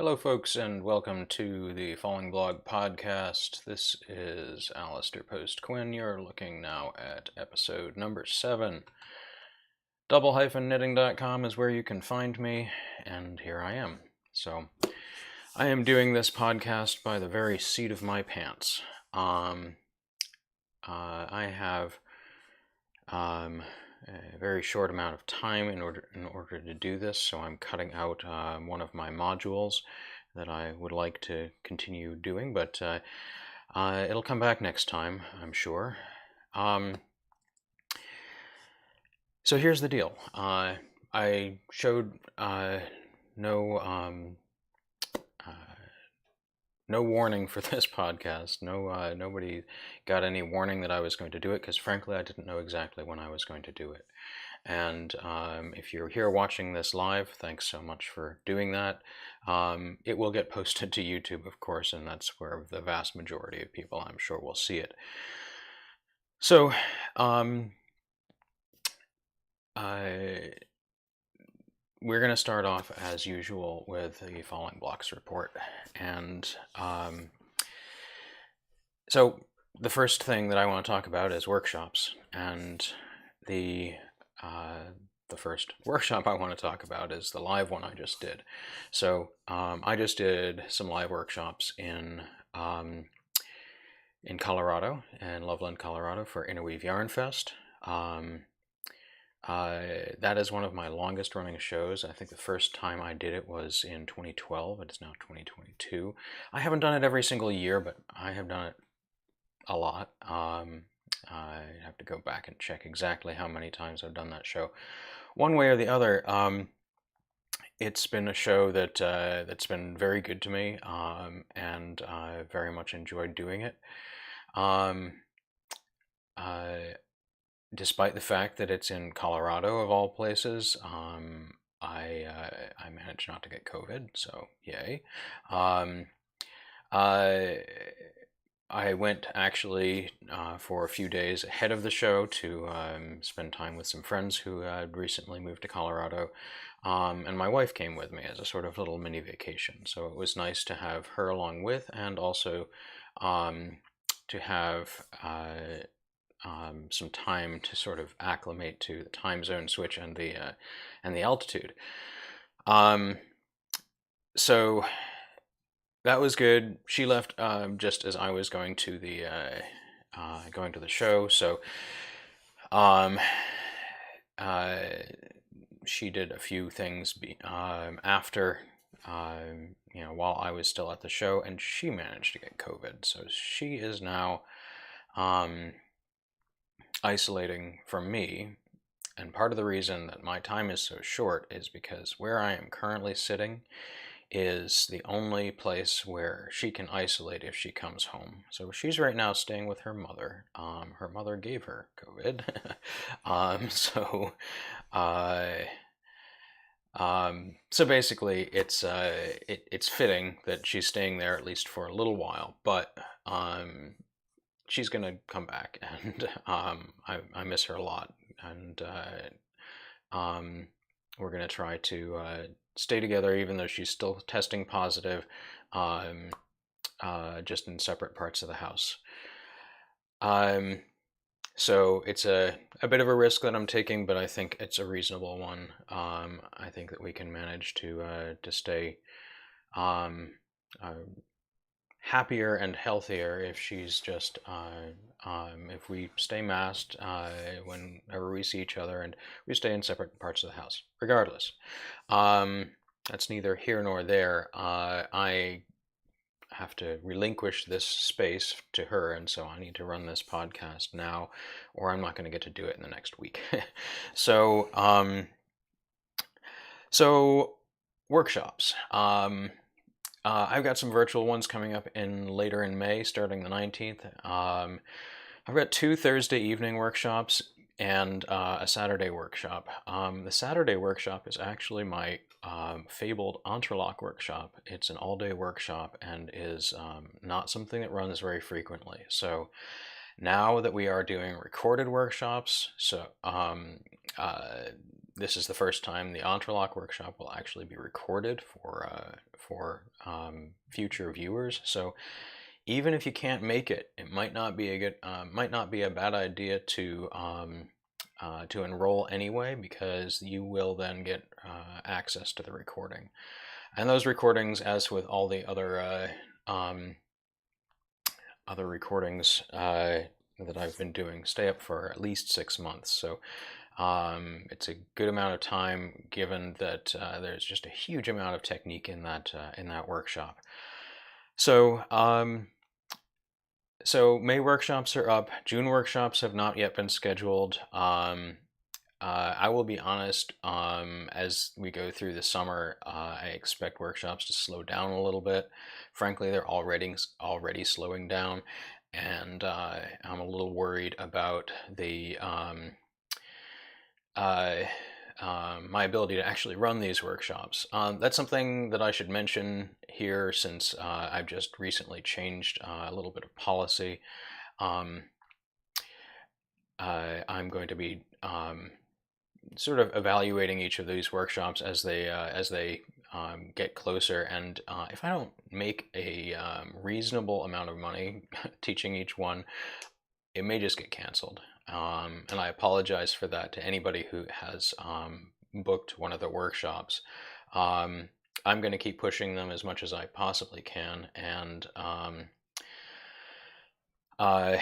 Hello folks and welcome to the Fallingblog podcast. This is Alasdair Post-Quinn. You're looking now at episode number 7. Double-knitting.com is where you can find me, and here I am. So, I am doing this podcast by the very seat of my pants. I have a very short amount of time in order to do this, so I'm cutting out one of my modules that I would like to continue doing, but it'll come back next time, I'm sure. So here's the deal. I showed no warning for this podcast. Nobody got any warning that I was going to do it, because frankly I didn't know exactly when I was going to do it. And if you're here watching this live, thanks so much for doing that. It will get posted to YouTube, of course, and that's where the vast majority of people, I'm sure, will see it. So, we're going to start off, as usual, with the Fallingblox report. And so the first thing that I want to talk about is workshops. And the first workshop I want to talk about is the live one I just did. So I just did some live workshops in Colorado, in Loveland, Colorado, for Interweave Yarn Fest. That is one of my longest running shows. I think the first time I did it was in 2012. It's now 2022. I haven't done it every single year, but I have done it a lot. I have to go back and check exactly how many times I've done that show. One way or the other, it's been a show that's been very good to me, and I very much enjoyed doing it. Despite the fact that it's in Colorado, of all places, I managed not to get COVID, so yay. I went actually for a few days ahead of the show to spend time with some friends who had recently moved to Colorado, and my wife came with me as a sort of little mini vacation. So it was nice to have her along with, and also to have some time to sort of acclimate to the time zone switch and the altitude. So that was good. She left just as I was going to the show. So she did a few things after, while I was still at the show, and she managed to get COVID. So she is now isolating from me, and part of the reason that my time is so short is because where I am currently sitting is the only place where she can isolate if she comes home. So she's right now staying with her mother. Her mother gave her COVID. So basically it's fitting that she's staying there at least for a little while, but she's gonna come back, and I miss her a lot, and we're gonna try to stay together even though she's still testing positive, just in separate parts of the house. So it's a bit of a risk that I'm taking, but I think it's a reasonable one. I think that we can manage to stay happier and healthier if she's just if we stay masked whenever we see each other, and we stay in separate parts of the house. Regardless, that's neither here nor there. I have to relinquish this space to her, and so I need to run this podcast now, or I'm not going to get to do it in the next week. So workshops. I've got some virtual ones coming up later in May, starting the 19th. I've got 2 Thursday evening workshops and a Saturday workshop. The Saturday workshop is actually my fabled Entrelock workshop. It's an all-day workshop and is not something that runs very frequently. So now that we are doing recorded workshops, so this is the first time the Entrelock workshop will actually be recorded for future viewers. So even if you can't make it, it might not be a bad idea to enroll anyway, because you will then get access to the recording. And those recordings, as with all the other recordings that I've been doing, stay up for at least 6 months. So it's a good amount of time, given that there's just a huge amount of technique in that workshop. So so May workshops are up. June workshops have not yet been scheduled. I will be honest, as we go through the summer, I expect workshops to slow down a little bit. Frankly, they're already slowing down, and I'm a little worried about the my ability to actually run these workshops. That's something that I should mention here, since I've just recently changed a little bit of policy. I'm going to be sort of evaluating each of these workshops as they get closer, and if I don't make a reasonable amount of money teaching each one, it may just get canceled. And I apologize for that to anybody who has booked one of the workshops. I'm going to keep pushing them as much as I possibly can, and I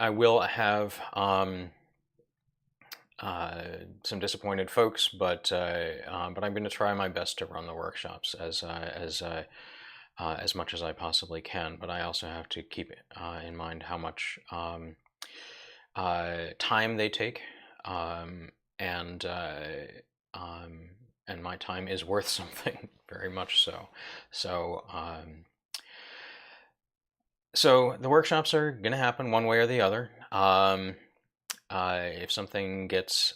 will have some disappointed folks, but I'm going to try my best to run the workshops as much as I possibly can. But I also have to keep in mind how much time they take, and my time is worth something, very much so. So the workshops are going to happen one way or the other. If something gets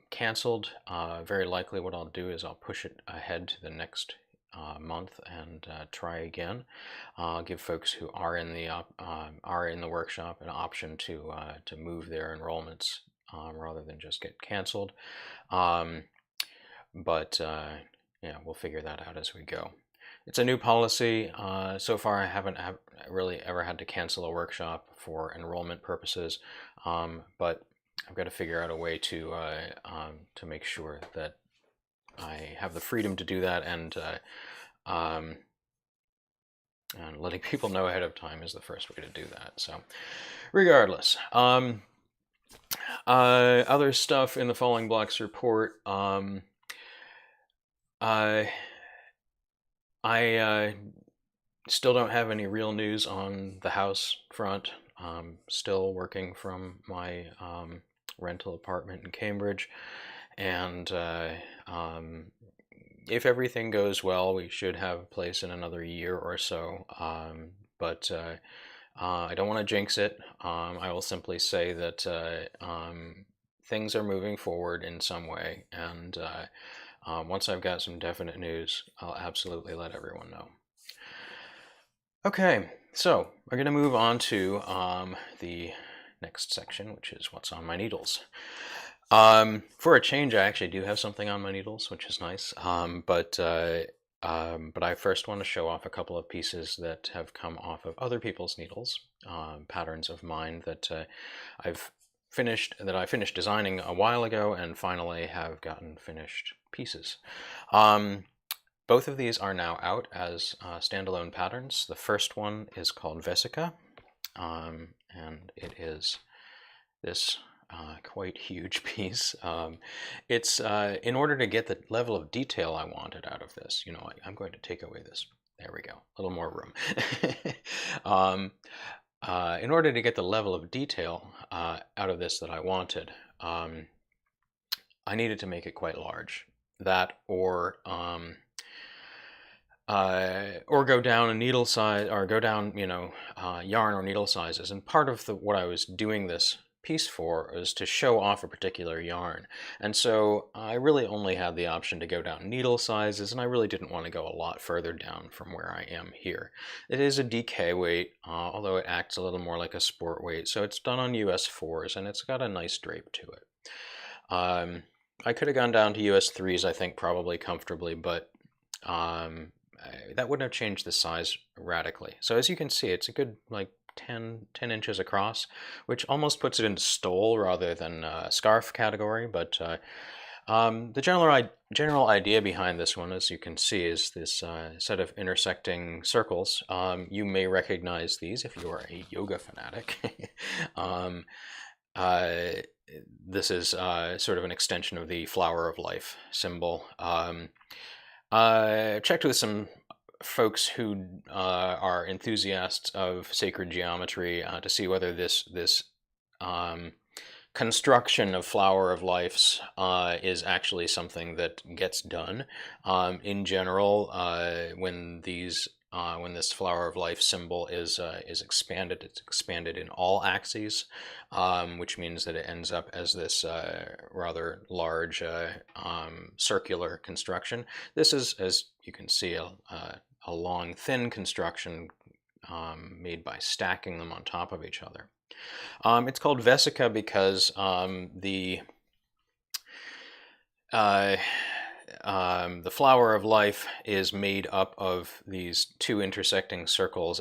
canceled, very likely what I'll do is I'll push it ahead to the next month and try again. I'll give folks who are in the workshop an option to move their enrollments rather than just get canceled. But yeah, we'll figure that out as we go. It's a new policy. So far, I haven't really ever had to cancel a workshop for enrollment purposes, but I've got to figure out a way to make sure that I have the freedom to do that, and letting people know ahead of time is the first way to do that. So, regardless, other stuff in the Fallingblox report. I still don't have any real news on the house front. Still working from my rental apartment in Cambridge, and if everything goes well, we should have a place in another year or so. But I don't want to jinx it. I will simply say that things are moving forward in some way, and once I've got some definite news, I'll absolutely let everyone know. Okay, so we're going to move on to the next section, which is what's on my needles. For a change, I actually do have something on my needles, which is nice. But I first want to show off a couple of pieces that have come off of other people's needles, patterns of mine that I finished designing a while ago, and finally have gotten finished pieces. Both of these are now out as standalone patterns. The first one is called Vesica, and it is this quite huge piece. It's in order to get the level of detail I wanted out of this, I'm going to take away this. There we go, a little more room. In order to get the level of detail out of this that I wanted, I needed to make it quite large. That or go down a needle size, or go down, yarn or needle sizes. And part of what I was doing this piece for was to show off a particular yarn. And so I really only had the option to go down needle sizes, and I really didn't want to go a lot further down from where I am here. It is a DK weight, although it acts a little more like a sport weight. So it's done on US 4s, and it's got a nice drape to it. I could have gone down to US 3s, I think, probably comfortably, but that wouldn't have changed the size radically. So as you can see, it's a good like 10 inches across, which almost puts it into stole rather than scarf category. But the general idea behind this one, as you can see, is this set of intersecting circles. You may recognize these if you are a yoga fanatic. This is sort of an extension of the flower of life symbol. I checked with some folks who are enthusiasts of sacred geometry to see whether this construction of flower of lives is actually something that gets done. In general, when this flower of life symbol is expanded, it's expanded in all axes, which means that it ends up as this rather large circular construction. This is, as you can see, a long, thin construction made by stacking them on top of each other. It's called Vesica because the flower of life is made up of these two intersecting circles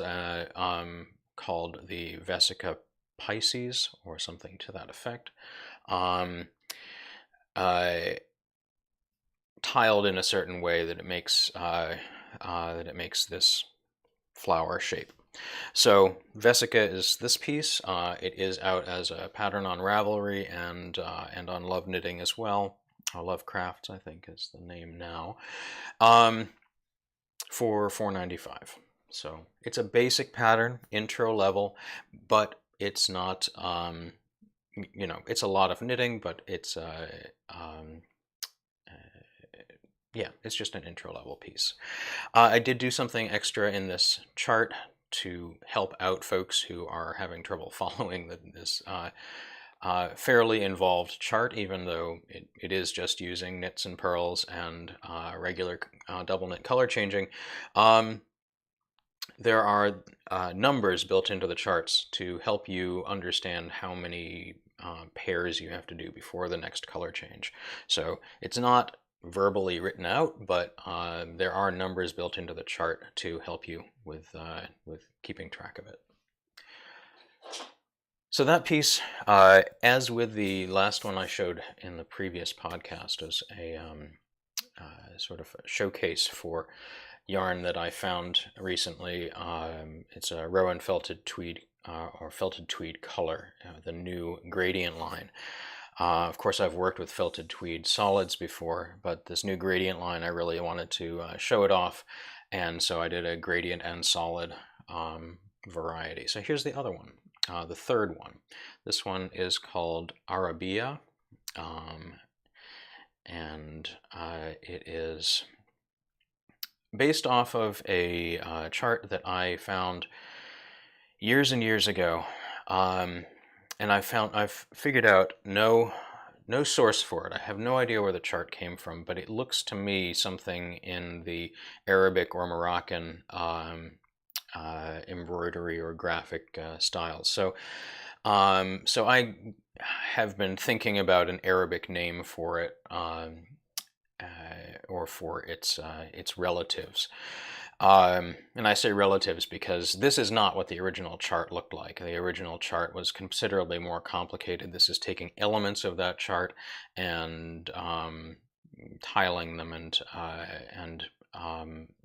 called the Vesica Pisces, or something to that effect, tiled in a certain way that it makes this flower shape. So Vesica is this piece. It is out as a pattern on Ravelry and on Love Knitting as well. Love Crafts, I think, is the name now, for $4.95. So it's a basic pattern, intro level, but it's not, you know, it's a lot of knitting, but it's yeah, it's just an intro level piece. I did do something extra in this chart to help out folks who are having trouble following this fairly involved chart, even though it is just using knits and purls and regular double knit color changing. There are numbers built into the charts to help you understand how many pairs you have to do before the next color change. So it's not verbally written out, but there are numbers built into the chart to help you with keeping track of it. So that piece, as with the last one I showed in the previous podcast, is a sort of a showcase for yarn that I found recently. It's a Rowan felted tweed or felted tweed color, the new gradient line. Of course, I've worked with felted tweed solids before, but this new gradient line, I really wanted to show it off, and so I did a gradient and solid variety. So here's the other one, the third one. This one is called Arabiyya, and it is based off of a chart that I found years and years ago. And I've figured out no source for it. I have no idea where the chart came from, but it looks to me something in the Arabic or Moroccan embroidery or graphic styles. So I have been thinking about an Arabic name for it, or for its relatives. And I say relatives because this is not what the original chart looked like. The original chart was considerably more complicated. This is taking elements of that chart and tiling them, and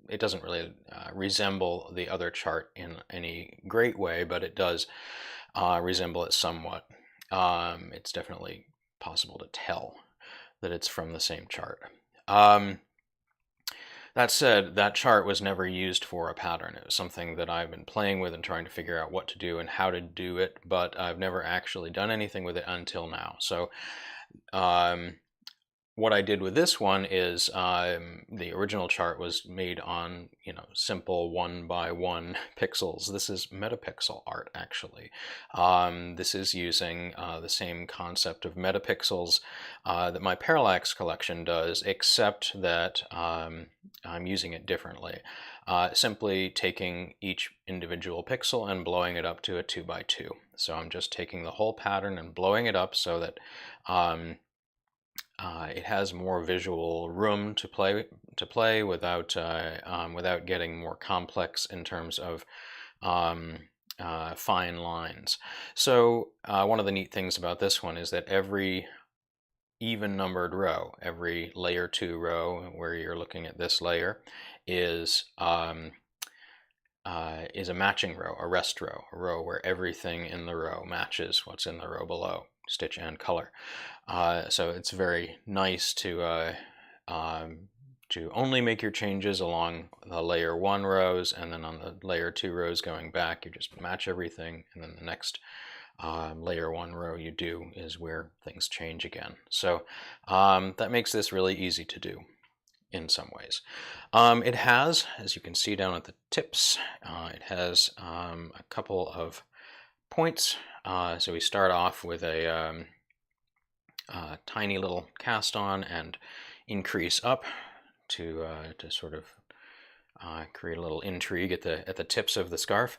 it doesn't really resemble the other chart in any great way, but it does resemble it somewhat. It's definitely possible to tell that it's from the same chart. That said, that chart was never used for a pattern. It was something that I've been playing with and trying to figure out what to do and how to do it, but I've never actually done anything with it until now. So what I did with this one is the original chart was made on, you know, simple 1x1 pixels. This is metapixel art, actually. This is using the same concept of metapixels that my parallax collection does, except that I'm using it differently. Simply taking each individual pixel and blowing it up to a 2x2. So I'm just taking the whole pattern and blowing it up so that it has more visual room to play without without getting more complex in terms of fine lines. So one of the neat things about this one is that every even numbered row, every layer 2 row where you're looking at this layer, is a matching row, a rest row, a row where everything in the row matches what's in the row below, stitch and color. So it's very nice to only make your changes along the layer 1 rows, and then on the layer 2 rows going back, you just match everything, and then the next layer 1 row you do is where things change again. So that makes this really easy to do in some ways. It has, as you can see down at the tips, it has a couple of points. So we start off with a tiny little cast on and increase up to sort of create a little intrigue at the tips of the scarf.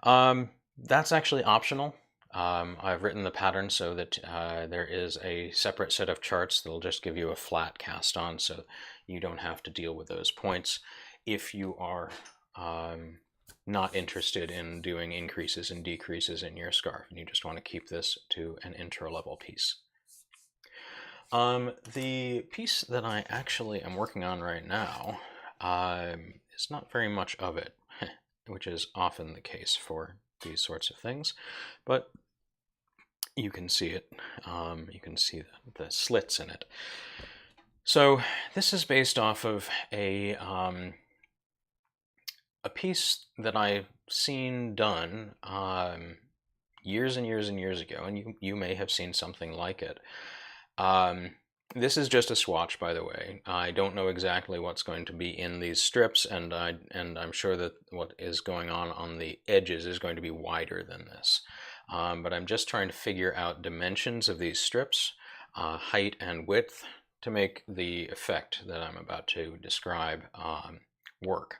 That's actually optional. I've written the pattern so that there is a separate set of charts that'll just give you a flat cast on, so you don't have to deal with those points if you are not interested in doing increases and decreases in your scarf and you just want to keep this to an intro level piece. The piece that I actually am working on right now is not very much of it, which is often the case for these sorts of things, but you can see it. You can see the slits in it. So this is based off of a piece that I've seen done years and years and years ago, and you may have seen something like it. This is just a swatch, by the way. I don't know exactly what's going to be in these strips, and I'm sure that what is going on the edges is going to be wider than this. But I'm just trying to figure out dimensions of these strips, height and width, to make the effect that I'm about to describe work.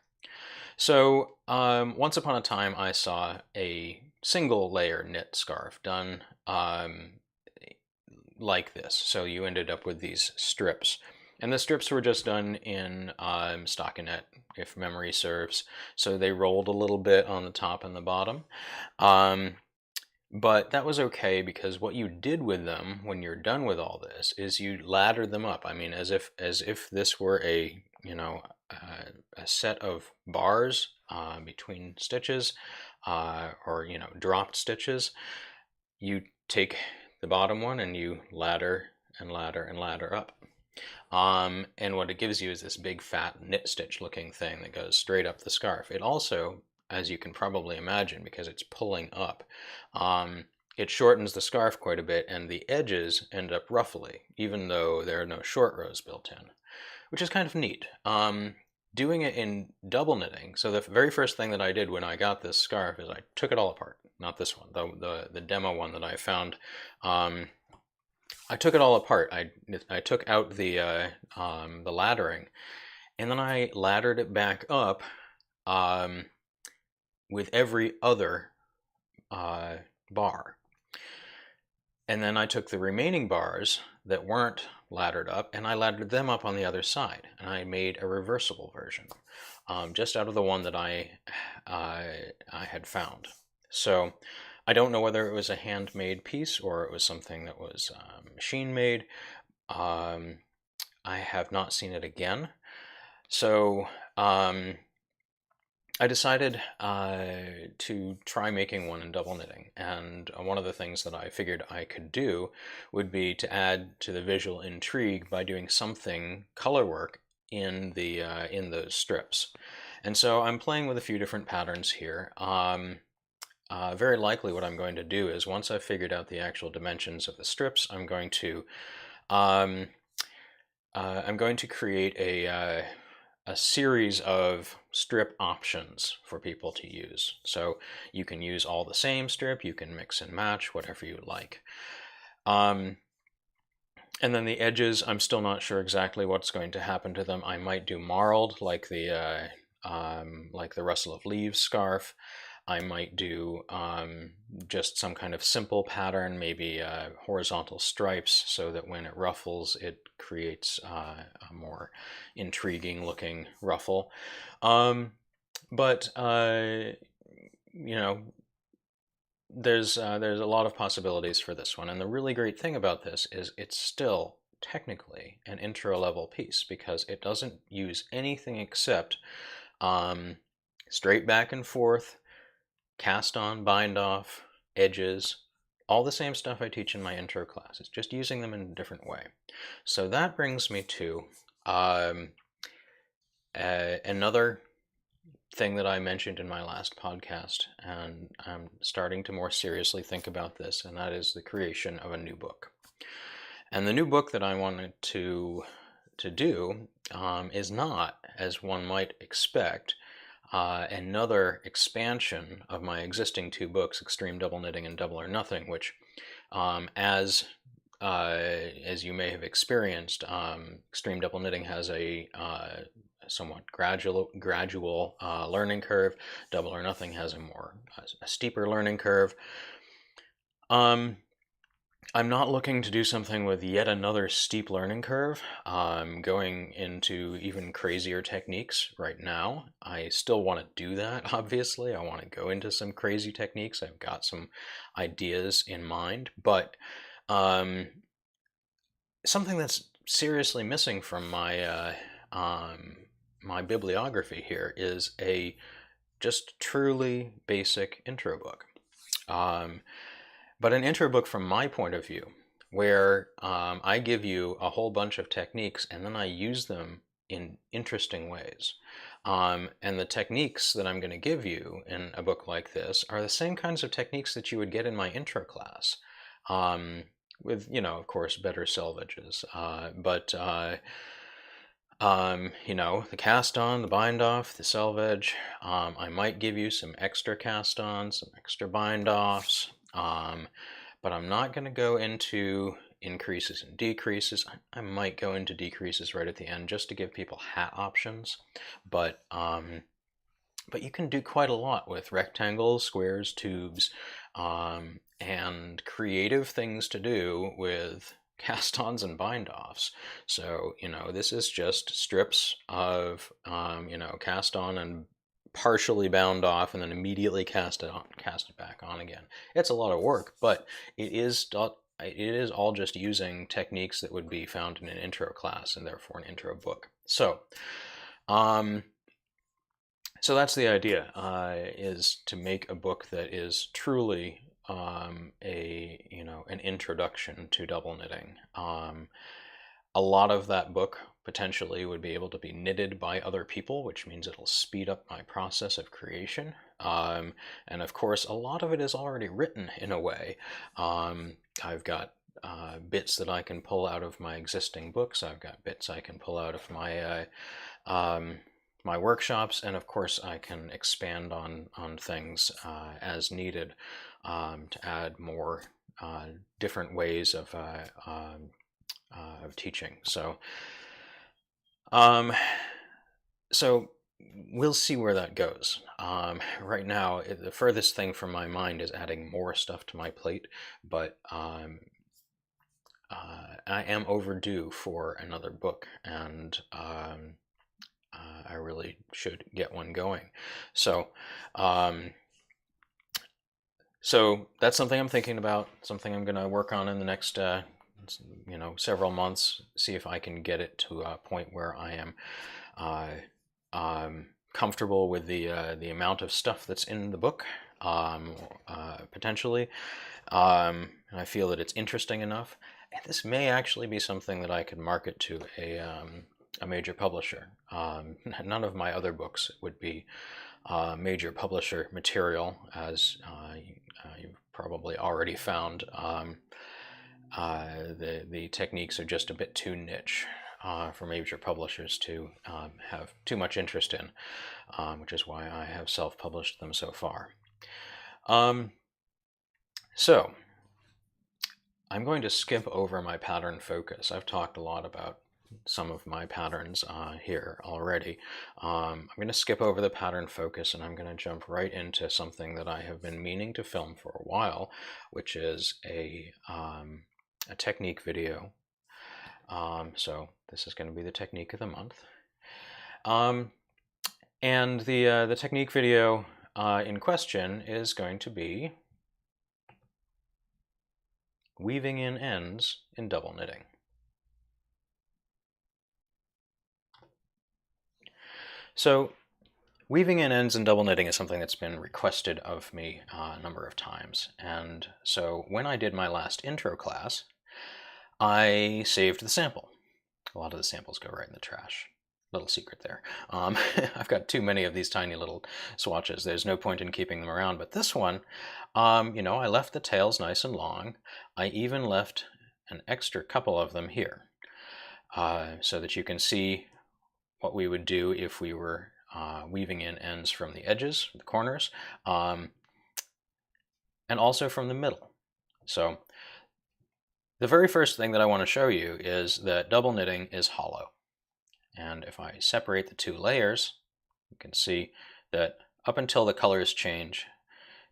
So once upon a time I saw a single layer knit scarf done like this. So you ended up with these strips, and the strips were just done in stockinette, if memory serves. So they rolled a little bit on the top and the bottom. But that was okay, because what you did with them when you're done with all this is you laddered them up. I mean, as if this were a a set of bars between stitches, or dropped stitches. You take the bottom one and you ladder and ladder and ladder up. And what it gives you is this big fat knit stitch looking thing that goes straight up the scarf. It also, as you can probably imagine, because it's pulling up, it shortens the scarf quite a bit, and the edges end up ruffly, even though there are no short rows built in, which is kind of neat. Doing it in double knitting, so the very first thing that I did when I got this scarf is I took it all apart. Not this one, the demo one that I found. I took it all apart. I took out the laddering, and then I laddered it back up with every other bar. And then I took the remaining bars that weren't laddered up, and I laddered them up on the other side, and I made a reversible version, just out of the one that I had found. So I don't know whether it was a handmade piece or it was something that was machine made. I have not seen it again. So I decided to try making one in double knitting, and one of the things that I figured I could do would be to add to the visual intrigue by doing something color work in those strips. And so I'm playing with a few different patterns here. Very likely what I'm going to do is, once I've figured out the actual dimensions of the strips, I'm going to create a series of strip options for people to use. So you can use all the same strip, you can mix and match, whatever you like. And then the edges, I'm still not sure exactly what's going to happen to them. I might do marled, like the rustle of leaves scarf. I might do just some kind of simple pattern, maybe horizontal stripes, so that when it ruffles, it creates a more intriguing looking ruffle. But you know, there's a lot of possibilities for this one, and the really great thing about this is it's still technically an intro level piece because it doesn't use anything except straight back and forth, cast on, bind off, edges, all the same stuff I teach in my intro classes, just using them in a different way. So that brings me to another thing that I mentioned in my last podcast, and I'm starting to more seriously think about this, and that is the creation of a new book. And the new book that I wanted to do is not, as one might expect, another expansion of my existing two books, Extreme Double Knitting and Double or Nothing, which, as you may have experienced, Extreme Double Knitting has a somewhat gradual learning curve. Double or Nothing has a steeper learning curve. I'm not looking to do something with yet another steep learning curve, going into even crazier techniques right now. I still want to do that, obviously. I want to go into some crazy techniques. I've got some ideas in mind, but something that's seriously missing from my my bibliography here is a just truly basic intro book. But an intro book from my point of view, where I give you a whole bunch of techniques and then I use them in interesting ways. And the techniques that I'm going to give you in a book like this are the same kinds of techniques that you would get in my intro class, with, of course, better selvages. The cast on, the bind off, the selvage. I might give you some extra cast ons, some extra bind offs. But I'm not going to go into increases and decreases. I might go into decreases right at the end just to give people hat options. But you can do quite a lot with rectangles, squares, tubes, and creative things to do with cast-ons and bind-offs. So, this is just strips of, cast on and partially bound off and then immediately cast it back on again. It's a lot of work, but it is all just using techniques that would be found in an intro class and therefore an intro book. So that's the idea, is to make a book that is truly an introduction to double knitting. A lot of that book potentially would be able to be knitted by other people, which means it'll speed up my process of creation. And of course, a lot of it is already written in a way. I've got bits that I can pull out of my existing books. I've got bits I can pull out of my my workshops, and of course I can expand on things as needed, to add more different ways of teaching. So we'll see where that goes. Right now, the furthest thing from my mind is adding more stuff to my plate, but I am overdue for another book, and I really should get one going. So that's something I'm thinking about, something I'm going to work on in the next several months, see if I can get it to a point where I am comfortable with the amount of stuff that's in the book, potentially, and I feel that it's interesting enough. And this may actually be something that I could market to a major publisher. None of my other books would be major publisher material, as you've probably already found. The techniques are just a bit too niche for major publishers to have too much interest in, which is why I have self-published them so far. So I'm going to skip over my pattern focus. I've talked a lot about some of my patterns here already. I'm going to skip over the pattern focus and I'm going to jump right into something that I have been meaning to film for a while, which is a technique video. So this is going to be the technique of the month. And the technique video in question is going to be weaving in ends in double knitting. So weaving in ends in double knitting is something that's been requested of me a number of times. And so when I did my last intro class, I saved the sample. A lot of the samples go right in the trash. Little secret there. I've got too many of these tiny little swatches. There's no point in keeping them around. But this one, you know, I left the tails nice and long. I even left an extra couple of them here so that you can see what we would do if we were weaving in ends from the edges, the corners, and also from the middle. So the very first thing that I want to show you is that double knitting is hollow. And if I separate the two layers, you can see that up until the colors change,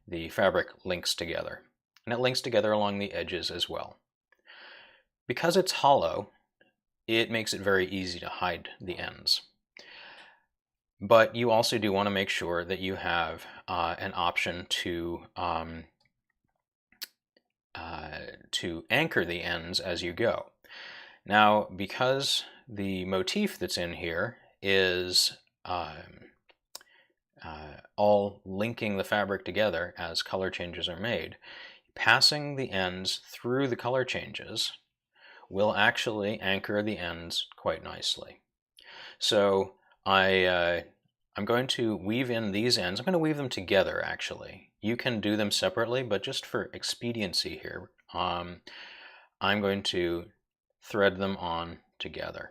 the fabric links together. And it links together along the edges as well. Because it's hollow, it makes it very easy to hide the ends. But you also do want to make sure that you have an option to anchor the ends as you go. Now, because the motif that's in here is all linking the fabric together as color changes are made, passing the ends through the color changes will actually anchor the ends quite nicely. So I'm going to weave in these ends. I'm going to weave them together, actually. You can do them separately, but just for expediency here, I'm going to thread them on together.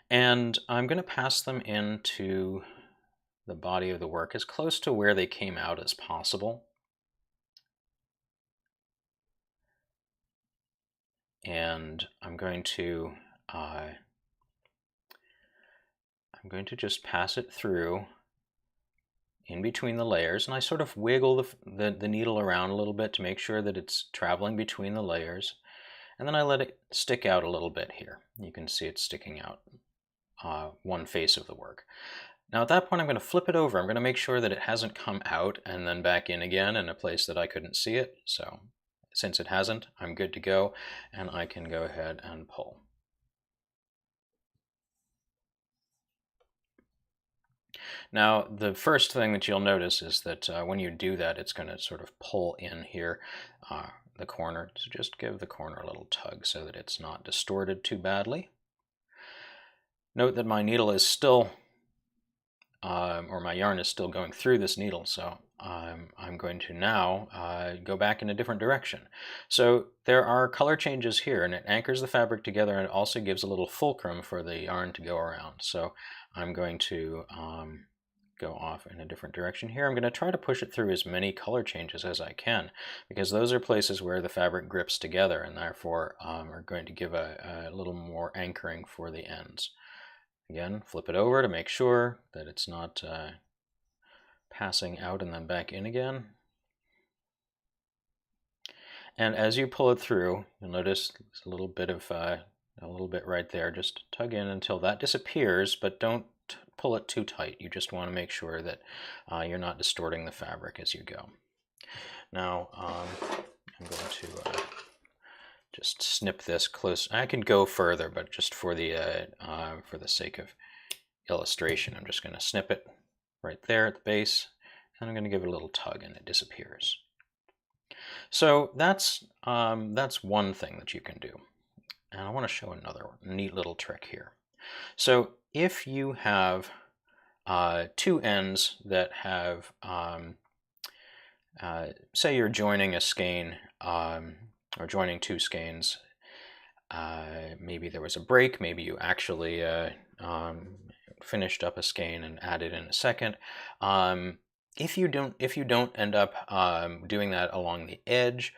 And I'm going to pass them into the body of the work as close to where they came out as possible. And I'm going to just pass it through in between the layers, and I sort of wiggle the needle around a little bit to make sure that it's traveling between the layers, and then I let it stick out a little bit here. You can see it sticking out one face of the work. Now at that point I'm going to flip it over. I'm going to make sure that it hasn't come out and then back in again in a place that I couldn't see it. So since it hasn't, I'm good to go, and I can go ahead and pull. Now, the first thing that you'll notice is that when you do that, it's going to sort of pull in here the corner. So just give the corner a little tug so that it's not distorted too badly. Note that my needle is still, or my yarn is still going through this needle, so I'm going to now go back in a different direction. So there are color changes here, and it anchors the fabric together, and it also gives a little fulcrum for the yarn to go around. So I'm going to go off in a different direction here. I'm going to try to push it through as many color changes as I can, because those are places where the fabric grips together and therefore are going to give a little more anchoring for the ends. Again, flip it over to make sure that it's not passing out and then back in again. And as you pull it through, you'll notice there's a little bit right there. Just tug in until that disappears, but don't pull it too tight. You just want to make sure that you're not distorting the fabric as you go. Now I'm going to just snip this close. I can go further, but just for the sake of illustration, I'm just going to snip it right there at the base, and I'm going to give it a little tug, and it disappears. So that's one thing that you can do. And I want to show another neat little trick here. So if you have two ends that have, say you're joining a skein, or joining two skeins, maybe there was a break, maybe you actually finished up a skein and added in a second. if you don't end up doing that along the edge,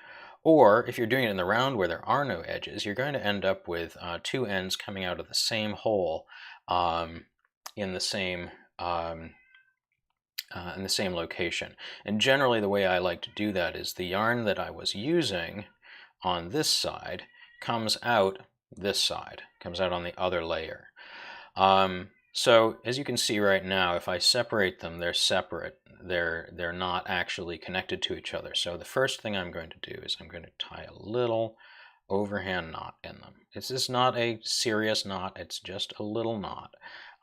or if you're doing it in the round where there are no edges, you're going to end up with two ends coming out of the same hole in the same location. And generally the way I like to do that is the yarn that I was using on this side comes out this side, comes out on the other layer. So as you can see right now, if I separate them, they're separate. They're not actually connected to each other. So the first thing I'm going to do is I'm going to tie a little overhand knot in them. This is not a serious knot, it's just a little knot.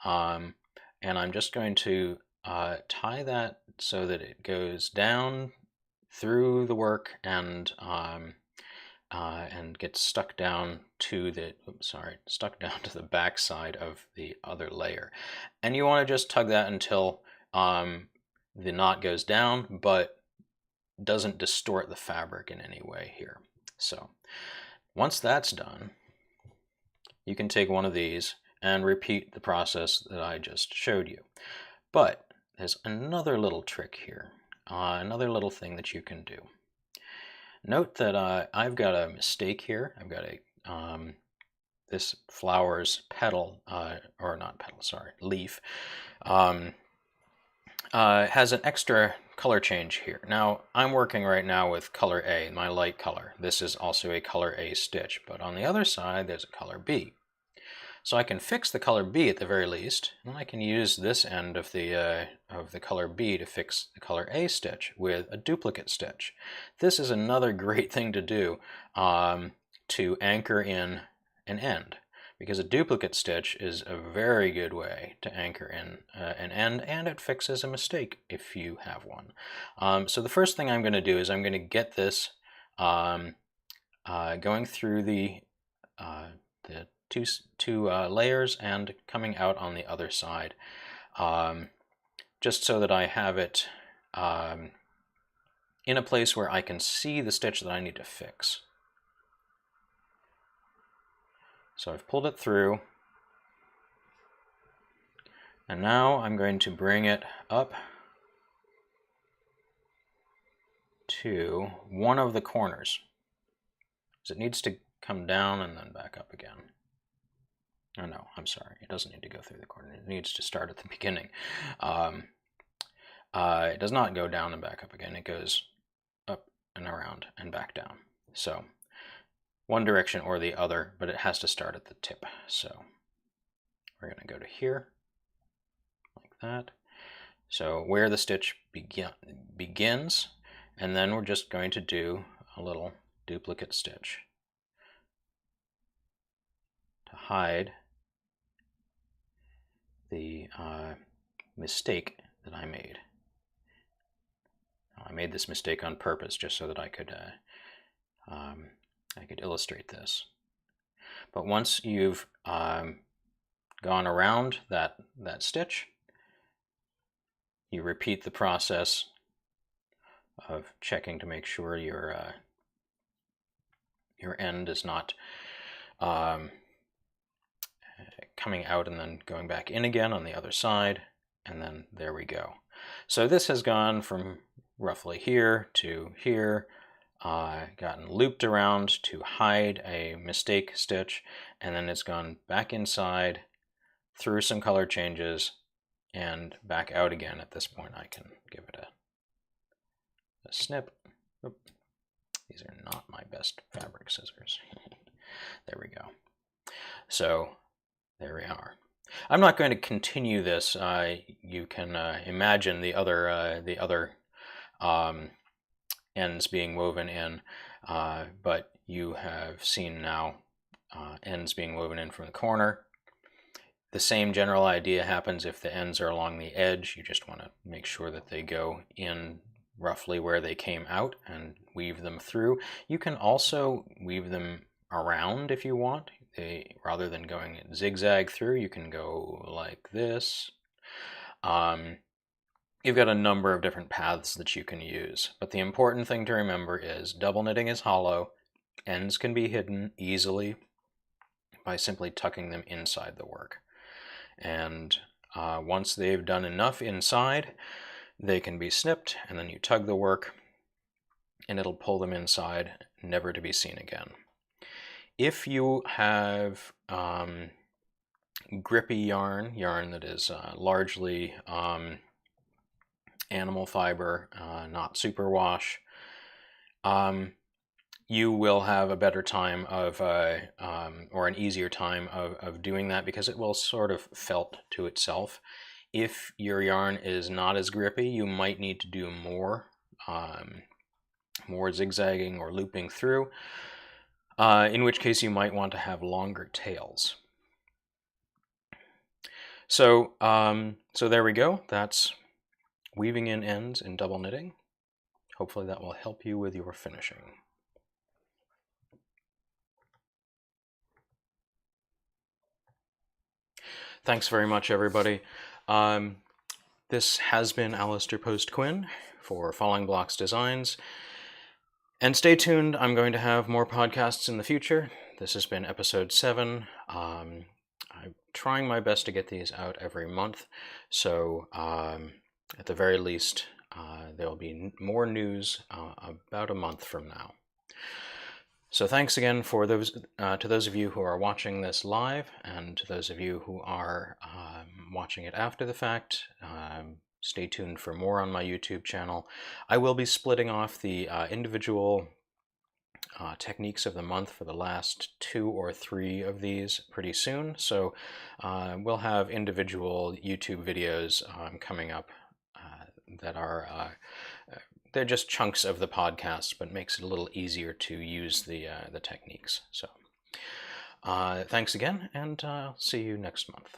And I'm just going to tie that so that it goes down through the work and gets stuck down to the back side of the other layer. And you want to just tug that until the knot goes down, but doesn't distort the fabric in any way here. So once that's done, you can take one of these and repeat the process that I just showed you. But there's another little trick here, another little thing that you can do. Note that I've got a mistake here. I've got a this flower's petal, or not petal, sorry, leaf, has an extra color change here. Now, I'm working right now with color A, my light color. This is also a color A stitch, but on the other side, there's a color B. So I can fix the color B at the very least, and I can use this end of the color B to fix the color A stitch with a duplicate stitch. This is another great thing to do to anchor in an end, because a duplicate stitch is a very good way to anchor in an end, and it fixes a mistake if you have one. So the first thing I'm going to do is I'm going to get this going through the two layers and coming out on the other side, just so that I have it in a place where I can see the stitch that I need to fix. So I've pulled it through, and now I'm going to bring it up to one of the corners, because it needs to come down and then back up again. Oh no, I'm sorry, it doesn't need to go through the corner, it needs to start at the beginning. It does not go down and back up again, it goes up and around and back down. So one direction or the other, but it has to start at the tip. So we're going to go to here, like that. So where the stitch begins, and then we're just going to do a little duplicate stitch to hide the mistake that I made. I made this mistake on purpose just so that I could illustrate this. But once you've gone around that stitch, you repeat the process of checking to make sure your end is not coming out and then going back in again on the other side, and then there we go. So this has gone from roughly here to here, gotten looped around to hide a mistake stitch, and then it's gone back inside through some color changes and back out again. At this point I can give it a snip. Oop. These are not my best fabric scissors. There we go. So there we are. I'm not going to continue this. You can imagine the other ends being woven in, but you have seen now ends being woven in from the corner. The same general idea happens if the ends are along the edge. You just want to make sure that they go in roughly where they came out and weave them through. You can also weave them around if you want. Rather than going zigzag through, you can go like this. You've got a number of different paths that you can use, but the important thing to remember is double knitting is hollow. Ends can be hidden easily by simply tucking them inside the work. And once they've done enough inside, they can be snipped, and then you tug the work, and it'll pull them inside, never to be seen again. If you have grippy yarn that is largely animal fiber, not superwash, you will have a better time of, or an easier time of doing that, because it will sort of felt to itself. If your yarn is not as grippy, you might need to do more zigzagging or looping through, in which case you might want to have longer tails. So, so there we go. That's weaving in ends in double knitting. Hopefully that will help you with your finishing. Thanks very much, everybody. This has been Alasdair Post-Quinn for Fallingblox Designs. And stay tuned, I'm going to have more podcasts in the future. This has been episode 7. I'm trying my best to get these out every month, so at the very least, there will be more news about a month from now. So thanks again for those to those of you who are watching this live, and to those of you who are watching it after the fact. Stay tuned for more on my YouTube channel. I will be splitting off the individual techniques of the month for the last 2 or 3 of these pretty soon. So we'll have individual YouTube videos coming up that are they're just chunks of the podcast, but makes it a little easier to use the techniques. So thanks again, and I'll see you next month.